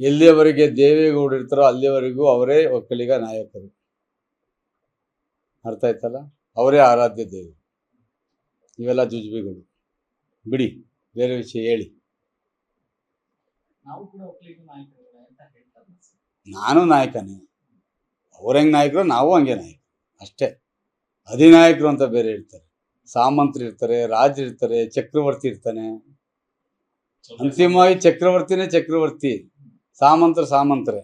ಎಲ್ಲಿಯವರೆಗೆ ದೇವೇಗೌಡರು ಇರ್ತಾರೋ ಅಲ್ಲಿಯವರೆಗೂ ಅವರೇ ಒಕ್ಕಲಿಗ ನಾಯಕರು. ಅರ್ಥ ಆಯ್ತಲ್ಲ? ಅವರೇ ಆರಾಧ್ಯ ದೇವರು. ಇವೆಲ್ಲ ಜುಜುಬಿಗಳು ಬಿಡಿ, ಬೇರೆ ವಿಷಯ ಹೇಳಿ. ನಾನು ನಾಯಕನೇ, ಅವ್ರ ಹೆಂಗೆ ನಾಯಕರು ನಾವು ಹಂಗೆ ನಾಯಕರು ಅಷ್ಟೇ. ಅಧಿನಾಯಕರು ಅಂತ ಬೇರೆ ಇರ್ತಾರೆ, ಸಾಮಂತರು ಇರ್ತಾರೆ, ರಾಜರು ಇರ್ತಾರೆ, ಚಕ್ರವರ್ತಿ ಇರ್ತಾನೆ. ಅಂತಿಮವಾಗಿ ಚಕ್ರವರ್ತಿನೇ ಚಕ್ರವರ್ತಿ, ಸಾಮಂತರು ಸಾಮಂತರೇ.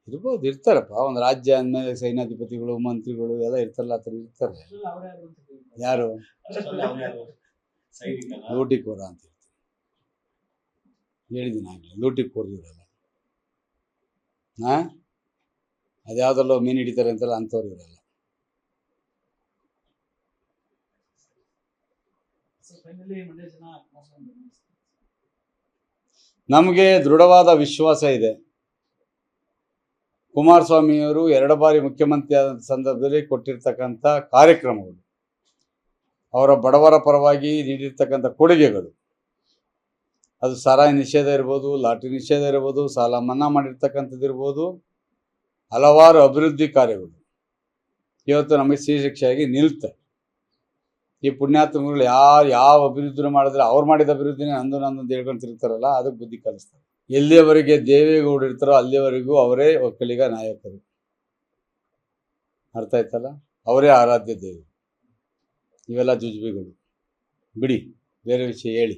ಇರ್ಬೋದು, ಇರ್ತಾರಪ್ಪ. ಒಂದು ರಾಜ್ಯ ಅಂದಮೇಲೆ ಸೈನ್ಯಾಧಿಪತಿಗಳು, ಮಂತ್ರಿಗಳು ಎಲ್ಲ ಇರ್ತಾರಲ್ಲ, ಆ ಥರ ಇರ್ತಾರೆ. ಯಾರು ಲೂಟಿಕೋರ ಅಂತ ಹೇಳಿದ್ದೀನಿ ಆಗಲಿ, ಲೂಟಿಕೋರ್ ಇವರೆಲ್ಲ. ಅದ್ಯಾವುದಲ್ಲೋ ಮೀನು ಹಿಡಿತಾರೆ ಅಂತಲ್ಲ, ಅಂಥವ್ರು ಇವರೆಲ್ಲ. ನಮಗೆ ದೃಢವಾದ ವಿಶ್ವಾಸ ಇದೆ. ಕುಮಾರಸ್ವಾಮಿಯವರು 2 ಬಾರಿ ಮುಖ್ಯಮಂತ್ರಿ ಆದ ಸಂದರ್ಭದಲ್ಲಿ ಕೊಟ್ಟಿರ್ತಕ್ಕಂಥ ಕಾರ್ಯಕ್ರಮಗಳು, ಅವರ ಬಡವರ ಪರವಾಗಿ ನೀಡಿರ್ತಕ್ಕಂಥ ಕೊಡುಗೆಗಳು, ಅದು ಸಾರಾಯಿ ನಿಷೇಧ ಇರ್ಬೋದು, ಲಾಟರಿ ನಿಷೇಧ ಇರ್ಬೋದು, ಸಾಲ ಮನ್ನಾ ಮಾಡಿರ್ತಕ್ಕಂಥದ್ದು ಇರ್ಬೋದು, ಹಲವಾರು ಅಭಿವೃದ್ಧಿ ಕಾರ್ಯಗಳು ಇವತ್ತು ನಮಗೆ ಶ್ರೀಶಿಕ್ಷೆಯಾಗಿ ನಿಲ್ತವೆ. ಈ ಪುಣ್ಯಾತ್ಮಗಳು ಯಾವ ಅಭಿವೃದ್ಧಿ ಮಾಡಿದ್ರೆ ಅವ್ರು ಮಾಡಿದ ಅಭಿವೃದ್ಧಿನೇ ನಂದು ಅಂತ ಹೇಳ್ಕೊಂಡು ತಿರ್ತಾರಲ್ಲ, ಅದಕ್ಕೆ ಬುದ್ಧಿ ಕಲಿಸ್ತಾರೆ. ಎಲ್ಲಿಯವರೆಗೆ ದೇವೇಗೌಡರು ಇರ್ತಾರೋ ಅಲ್ಲಿಯವರೆಗೂ ಅವರೇ ಒಕ್ಕಲಿಗ ನಾಯಕರು. ಅರ್ಥ ಆಯ್ತಲ್ಲ? ಅವರೇ ಆರಾಧ್ಯ ದೇವರು. ಇವೆಲ್ಲ ಜುಜುಬಿಗಳು ಬಿಡಿ, ಬೇರೆ ವಿಷಯ ಹೇಳಿ.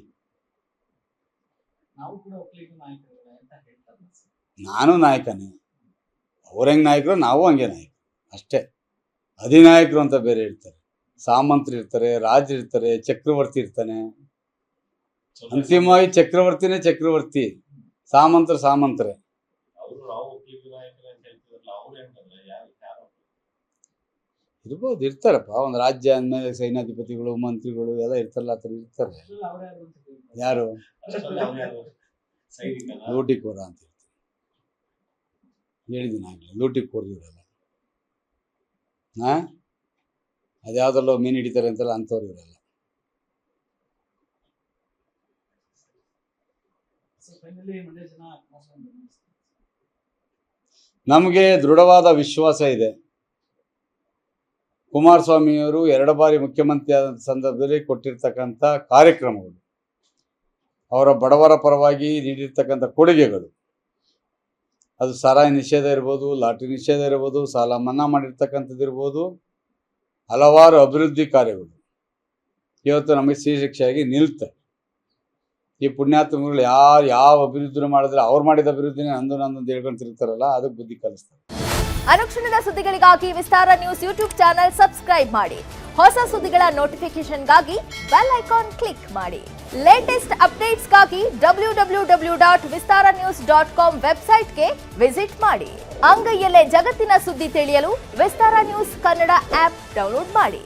ನಾನು ನಾಯಕನೇ, ಅವ್ರ ಹೆಂಗೆ ನಾಯಕರು ನಾವು ಹಂಗೆ ನಾಯಕರು ಅಷ್ಟೇ. ಅಧಿನಾಯಕರು ಅಂತ ಬೇರೆ ಇರ್ತಾರೆ, ಸಾಮಂತರು ಇರ್ತಾರೆ, ರಾಜರು ಇರ್ತಾರೆ, ಚಕ್ರವರ್ತಿ ಇರ್ತಾನೆ. ಅಂತಿಮವಾಗಿ ಚಕ್ರವರ್ತಿನೇ ಚಕ್ರವರ್ತಿ, ಸಾಮಂತರು ಸಾಮಂತರೇ. ಇರ್ಬೋದು, ಇರ್ತಾರಪ್ಪ. ಒಂದು ರಾಜ್ಯ ಅಂದಮೇಲೆ ಸೈನ್ಯಾಧಿಪತಿಗಳು, ಮಂತ್ರಿಗಳು ಎಲ್ಲ ಇರ್ತಾರಲ್ಲ, ಆ ಥರ ಇರ್ತಾರೆ. ಯಾರು ಲೂಟಿಕೋರ ಅಂತ ಹೇಳಿದ್ದೀನಿ ಆಗಲಿ, ಲೂಟಿಕೋರ್ ಇವರೆಲ್ಲ. ಅದ್ಯಾವುದಲ್ಲೋ ಮೀನು ಹಿಡಿತಾರೆ ಅಂತಲ್ಲ, ಅಂಥವ್ರು ಇವರೆಲ್ಲ. ನಮಗೆ ದೃಢವಾದ ವಿಶ್ವಾಸ ಇದೆ. ಕುಮಾರಸ್ವಾಮಿಯವರು 2 ಬಾರಿ ಮುಖ್ಯಮಂತ್ರಿ ಆದ ಸಂದರ್ಭದಲ್ಲಿ ಕೊಟ್ಟಿರ್ತಕ್ಕಂಥ ಕಾರ್ಯಕ್ರಮಗಳು, ಅವರ ಬಡವರ ಪರವಾಗಿ ನೀಡಿರ್ತಕ್ಕಂಥ ಕೊಡುಗೆಗಳು, ಅದು ಸಾರಾಯಿ ನಿಷೇಧ ಇರ್ಬೋದು, ಲಾಟರಿ ನಿಷೇಧ ಇರ್ಬೋದು, ಸಾಲ ಮನ್ನಾ ಮಾಡಿರ್ತಕ್ಕಂಥದ್ದು ಇರ್ಬೋದು, ಹಲವಾರು ಅಭಿವೃದ್ಧಿ ಕಾರ್ಯಗಳು ಇವತ್ತು ನಮಗೆ ಶ್ರೀಶಿಕ್ಷೆಯಾಗಿ ನಿಲ್ತವೆ. ಈ ಪುಣ್ಯಾತ್ಮಗಳು ಯಾವ ಅಭಿವೃದ್ಧಿ ಮಾಡಿದ್ರೆ ಅವ್ರು ಮಾಡಿದ ಅಭಿವೃದ್ಧಿನೇ ನಂದು ಅಂತ ಹೇಳ್ಕೊಂಡು ತಿರ್ತಾರಲ್ಲ, ಅದಕ್ಕೆ ಬುದ್ಧಿ ಕಲಿಸ್ತಾರೆ. ಅನುಕ್ಷಣದ ಸುದ್ದಿಗಳಿಗಾಗಿ ವಿಸ್ತಾರ ನ್ಯೂಸ್ ಯೂಟ್ಯೂಬ್ ಚಾನೆಲ್ ಸಬ್ಸ್ಕ್ರೈಬ್ ಮಾಡಿ. ಹೊಸ ಸುದ್ದಿಗಳ ನೋಟಿಫಿಕೇಶನ್ಗಾಗಿ ಬೆಲ್ ಐಕಾನ್ ಕ್ಲಿಕ್ ಮಾಡಿ. ಲೇಟೆಸ್ಟ್ ಅಪ್ಡೇಟ್ಸ್ಗಾಗಿ www.vistaranews.com ವೆಬ್ಸೈಟ್ಗೆ ವಿಸಿಟ್ ಮಾಡಿ. ಅಂಗೈಯಲ್ಲೇ ಜಗತ್ತಿನ ಸುದ್ದಿ ತಿಳಿಯಲು ವಿಸ್ತಾರ ನ್ಯೂಸ್ ಕನ್ನಡ ಆಪ್ ಡೌನ್ಲೋಡ್ ಮಾಡಿ.